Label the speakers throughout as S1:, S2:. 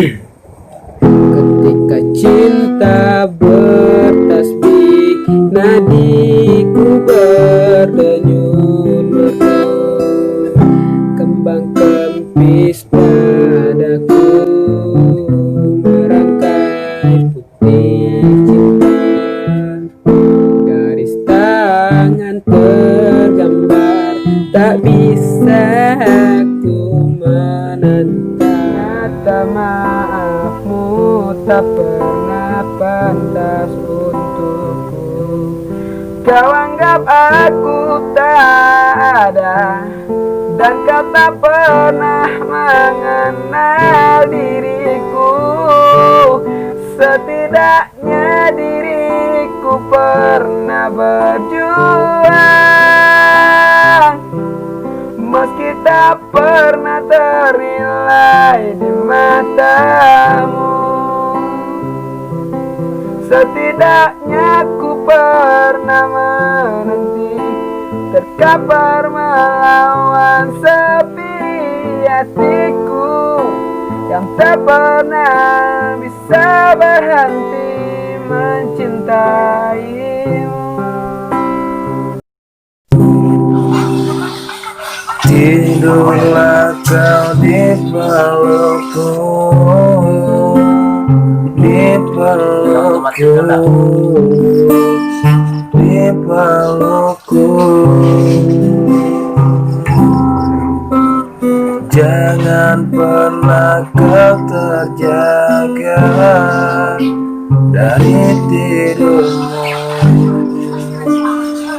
S1: Ketika cinta bertasbih, nadiku berdenyut merdu. Kembang kempis padaku merangkai putih cinta. Garis tangan tergambar, tak bisa ku menentang. Kata maafmu tak pernah pantas untukku. Kau anggap aku tak ada, dan kau tak pernah mengenal diriku. Setidaknya diriku pernah berjuang, meski tak pernah ternilai di matamu. Setidaknya ku pernah menanti, terkapar melawan sepi hatiku yang tak pernah bisa berhenti mencintaimu.
S2: Tidurlah kau di pelukku, di pelukku, di pelukku. Jangan pernah kau terjaga dari tidurmu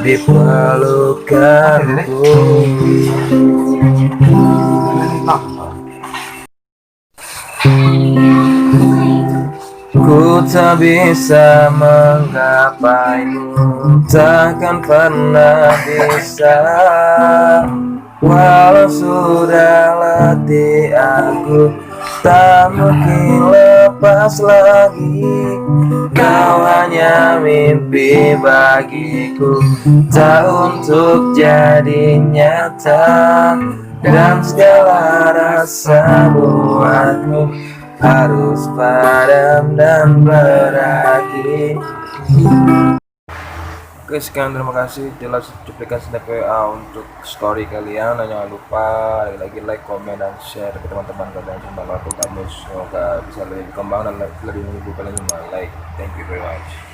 S2: di pelukanku. Ku tak bisa menggapaimu, takkan pernah bisa. Walau sudah letih aku, tak mungkin lepas lagi. Kau hanya mimpi bagiku, tak untuk jadi nyata. Dan segala rasa buatmu harus padam dan berakhir. Oke, sekian, terima kasih. Jelas cuplikan snap WA untuk story kalian, dan jangan lupa lagi like, komen, dan share ke teman-teman kalian semua. Lalu kamu semoga bisa lebih berkembang dan lebih menghibur kalian semua. Like, thank you very much.